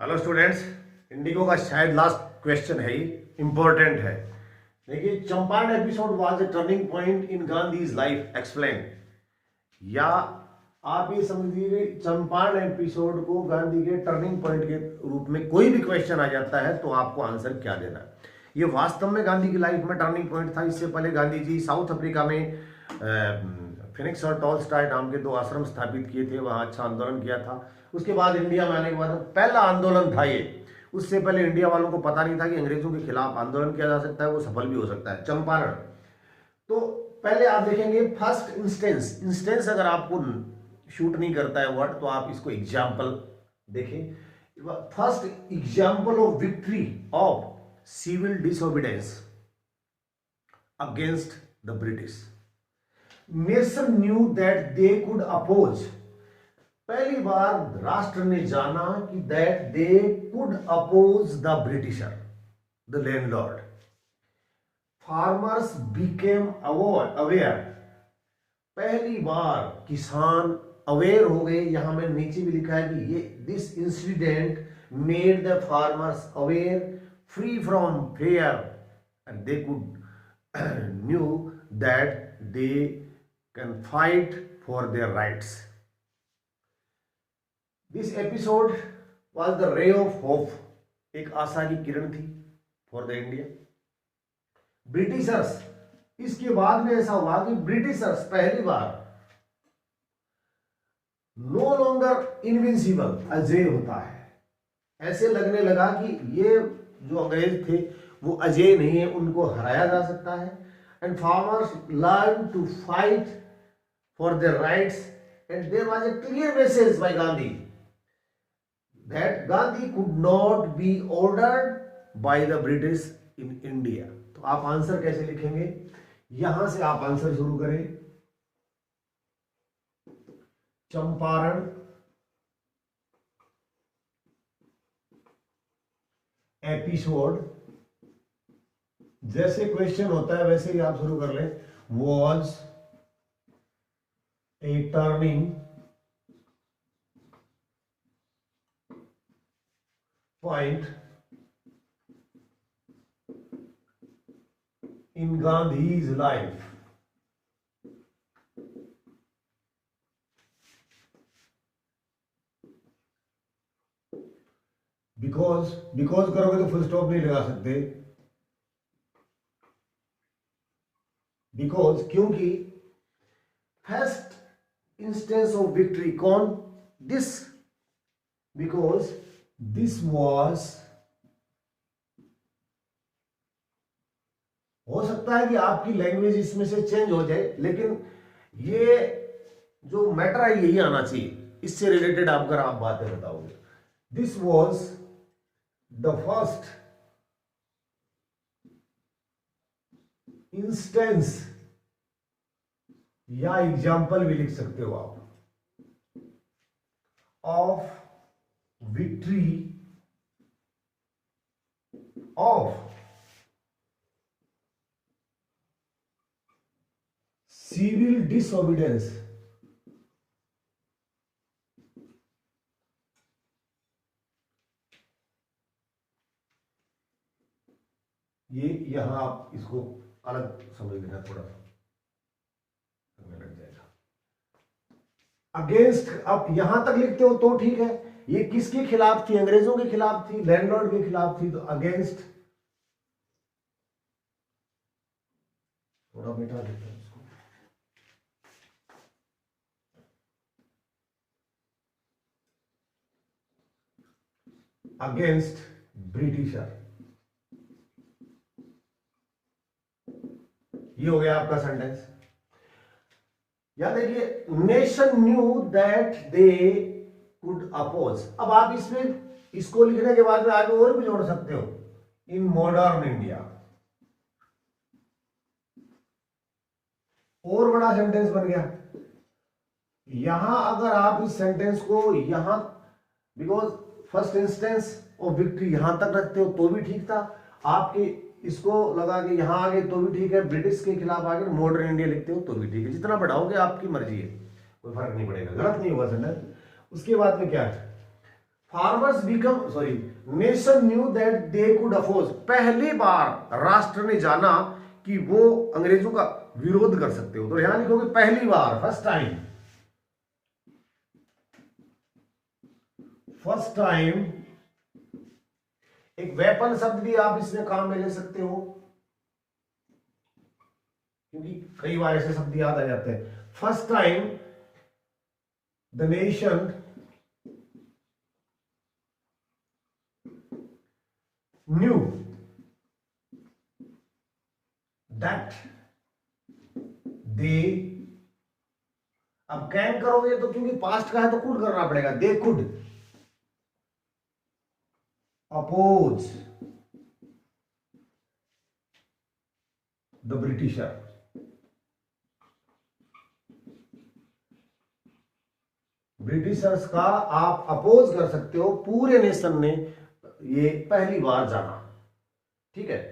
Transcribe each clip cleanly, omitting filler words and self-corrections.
Hello students, Indigo का शायद last question है, इंपॉर्टेंट है। देखिए, Champaran episode was a turning point in Gandhi's life, explain. या आप ये समझिए, चंपारण एपिसोड को गांधी के टर्निंग पॉइंट के रूप में कोई भी क्वेश्चन आ जाता है तो आपको आंसर क्या देना है। ये वास्तव में गांधी की लाइफ में टर्निंग पॉइंट था। इससे पहले गांधी जी साउथ अफ्रीका में फिनिक्स और टॉलस्टॉय नाम के दो आश्रम स्थापित किए थे, वहां अच्छा आंदोलन किया था। उसके बाद इंडिया में आने के बाद पहला आंदोलन था ये। उससे पहले इंडिया वालों को पता नहीं था कि अंग्रेजों के खिलाफ आंदोलन किया जा सकता है, वो सफल भी हो सकता है। चंपारण, तो पहले आप देखेंगे फर्स्ट इंस्टेंस। इंस्टेंस अगर आपको शूट नहीं करता है वर्ड, तो आप इसको एग्जाम्पल देखें। First example of victory of civil disobedience against the British. Nation knew that they could oppose. पहली बार राष्ट्र ने जाना कि that they could oppose the Britisher, the landlord. Farmers became aware. पहली बार किसान अवेयर हो गए। यहां में नीचे भी लिखा है कि ये this incident made the farmers aware, free from fair, and they could new that they can fight for their rights. This episode was the ray of hope, एक आशा की किरण थी फॉर द इंडिया। ब्रिटिशर्स, इसके बाद में ऐसा हुआ कि Britishers पहली बार नो लॉन्गर इनविंसिबल, अजय होता है। ऐसे लगने लगा कि ये जो अंग्रेज थे वो अजय नहीं है, उनको हराया जा सकता है। And farmers learn to fight for their rights, and there was a clear message by Gandhi that Gandhi could not be ordered by the British in India। तो आप आंसर कैसे लिखेंगे? यहां से आप आंसर शुरू करें। चंपारण एपिसोड, जैसे क्वेश्चन होता है वैसे ही आप शुरू कर लें। was a turning point in Gandhi's life, because करोगे तो फुल स्टॉप नहीं लगा सकते। बिकॉज, क्योंकि फर्स्ट इंस्टेंस ऑफ विक्ट्री, कौन? दिस, बिकॉज दिस वॉज, हो सकता है कि आपकी लैंग्वेज इसमें से चेंज हो जाए, लेकिन ये जो मैटर है यही आना चाहिए। इससे रिलेटेड अगर आप बातें बताओगे। This was the first instance, या एग्जाम्पल भी लिख सकते हो आप, of victory of civil disobedience। ये यहां आप इसको अलग समझ लेना, थोड़ा सा समय लग जाएगा। अगेंस्ट, आप यहां तक लिखते हो तो ठीक है। ये किसके खिलाफ थी? अंग्रेजों के खिलाफ थी, लैंडलॉर्ड के खिलाफ थी। तो अगेंस्ट, थोड़ा मिटा देता हूं इसको। अगेंस्ट ब्रिटिशर, ये हो गया आपका सेंटेंस। या देखिए, nation knew that they could oppose. अब आप इसमें इसको लिखने के बाद में आगे और भी जोड़ सकते हो। इन मॉडर्न इंडिया, और बड़ा सेंटेंस बन गया। यहां अगर आप इस सेंटेंस को यहां, because first instance of victory यहां तक रखते हो तो भी ठीक था। आपके इसको लगा के यहां आगे तो भी ठीक है। ब्रिटिश के खिलाफ आगे मॉडर्न इंडिया लिखते हो तो भी ठीक है। जितना बढ़ाओगे आपकी मर्जी है, कोई फर्क नहीं पड़ेगा, गलत नहीं होगा सेंटेंस। उसके बाद में क्या है? Farmers become sorry nation knew that they could afford, पहली बार राष्ट्र ने जाना कि वो अंग्रेजों का विरोध कर सकते हो। तो यहां लिखोगे पहली बार, फर्स्ट टाइम, फर्स्ट टाइम। एक वेपन शब्द भी आप इसमें काम में ले सकते हो, क्योंकि कई बार ऐसे शब्द याद आ जाते हैं। First time the nation knew that दे, अब कैन करोगे तो क्योंकि पास्ट का है तो कुड करना पड़ेगा, they could oppose the Britisher, Britishers का आप अपोज कर सकते हो। पूरे नेशन ने ये पहली बार जाना, ठीक है।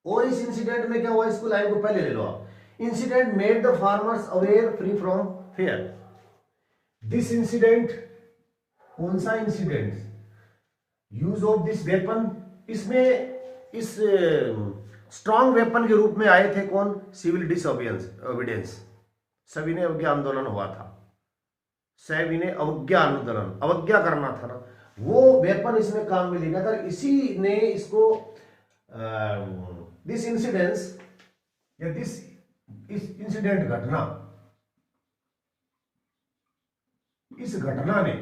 और इस इंसिडेंट में क्या हुआ, इसको लाइन को पहले ले लो आप। Incident made the farmers aware free from fair, this incident, कौन सा incident, use of this weapon, इसमें इस स्ट्रॉन्ग वेपन के रूप में आए थे कौन, सिविल डिसओबीडियंस, सविनय अवज्ञा आंदोलन हुआ था, सविनय अवज्ञा आंदोलन, अवज्ञा करना था ना, वो वेपन इसमें काम में लिया था। इसी ने इसको दिस इंसिडेंस या दिस इंसिडेंट, घटना, इस घटना ने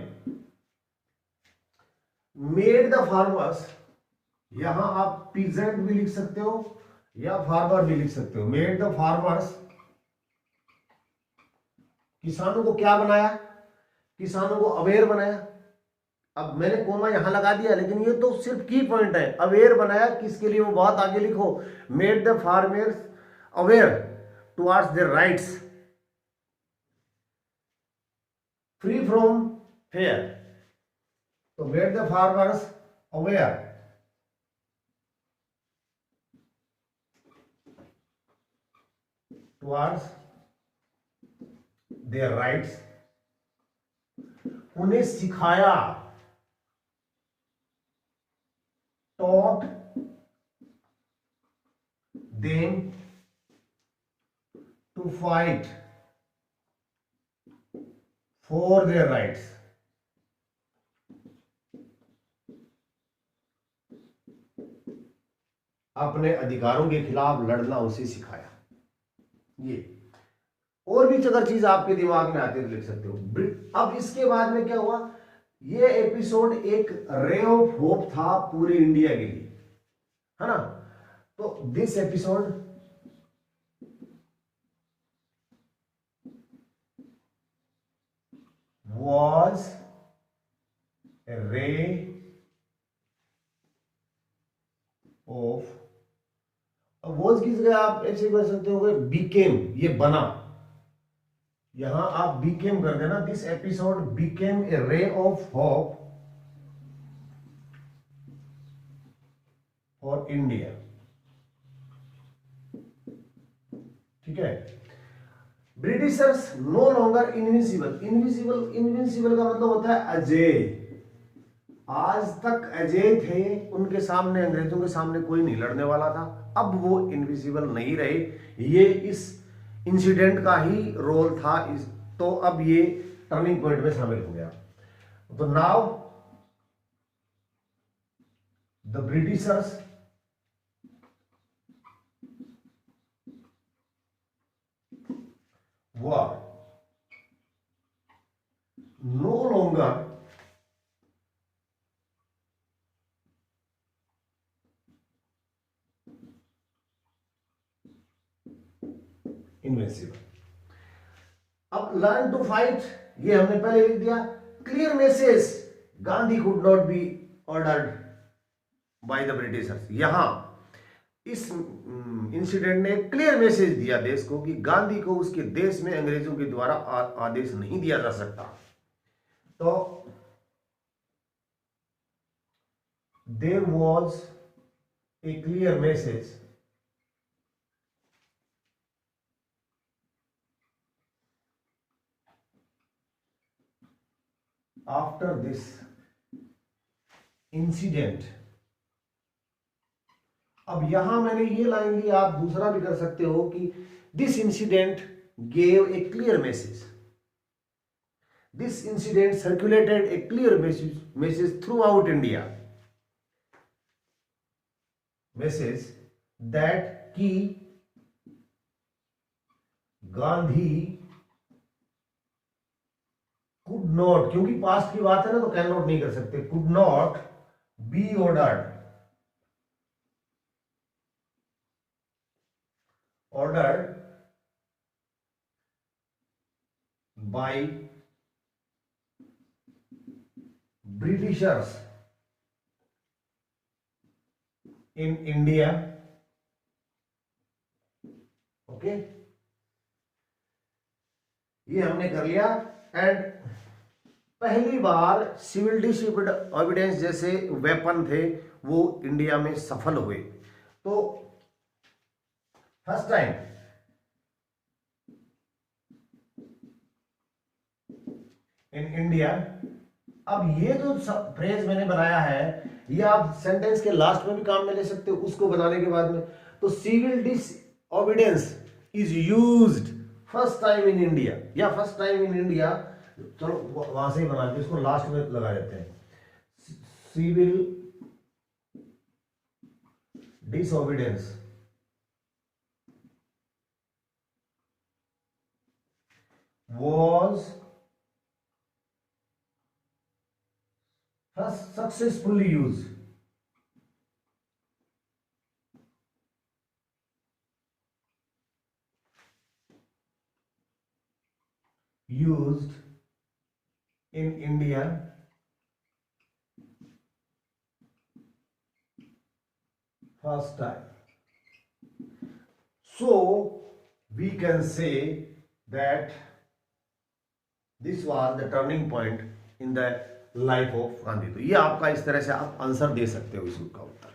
मेड द फार्मर्स, यहां आप पीजेंट भी लिख सकते हो या फार्मर भी लिख सकते हो। मेड द फार्मर्स, किसानों को क्या बनाया, किसानों को अवेयर बनाया। अब मैंने कोमा यहां लगा दिया, लेकिन ये तो सिर्फ की पॉइंट है। अवेयर बनाया किसके लिए, वो बात आगे लिखो। Made the farmers aware towards their rights free from fear, तो made the farmers aware towards their rights, उन्हें सिखाया, taught them to fight for their rights, अपने अधिकारों के खिलाफ लड़ना उसे सिखाया। ये और भी अगर चीज आपके दिमाग में आती है तो लिख सकते हो। अब इसके बाद में क्या हुआ, ये एपिसोड एक रे ऑफ होप था पूरे इंडिया के लिए, है ना। तो this episode was a ray of, was किस जगह आप ऐसे कर सकते हो, बीकेम, ये बना, यहां आप बीकेम कर देना। This episode Beckham A ray of hope for India, ठीक है। Britishers no longer invisible, invisible का मतलब होता है अजय, आज तक अजय थे, उनके सामने, अंग्रेजों के सामने कोई नहीं लड़ने वाला था। अब वो इनविजिबल नहीं रहे, ये इस इंसिडेंट का ही रोल था। तो अब ये टर्निंग पॉइंट में शामिल हो गया। तो now the Britishers were no longer invincible. अब लर्न टू फाइट, ये हमने पहले लिख दिया। Clear message, Gandhi could not be ordered by the Britishers, यहां इस इंसिडेंट ने क्लियर मैसेज दिया देश को कि गांधी को उसके देश में अंग्रेजों के द्वारा आदेश नहीं दिया जा सकता। तो there was a clear message after this incident. अब यहां मैंने ये लाइन ली, आप दूसरा भी कर सकते हो कि this incident gave a clear message, this incident circulated A clear message through out India, message that की गांधी कुड नॉट, क्योंकि पास्ट की बात है ना तो कैन नॉट नहीं कर सकते, could not be ordered by Britishers in India. Okay, ये हमने कर लिया। एंड पहली बार सिविल डिस्प्यूट एविडेंस जैसे वेपन थे वो इंडिया में सफल हुए। तो फर्स्ट टाइम इन इंडिया। अब ये जो फ्रेज मैंने बनाया है ये आप सेंटेंस के लास्ट में भी काम में ले सकते हो, उसको बनाने के बाद में। तो civil disobedience is used first time in India, या फर्स्ट टाइम इन इंडिया, चलो वहां से ही बना के इसको लास्ट में लगा देते हैं। Civil disobedience was first successfully used in India first time. So we can say that this was the turning point in the life of Gandhi. तो ये आपका इस तरह से आप आंसर दे सकते हो इस का उत्तर।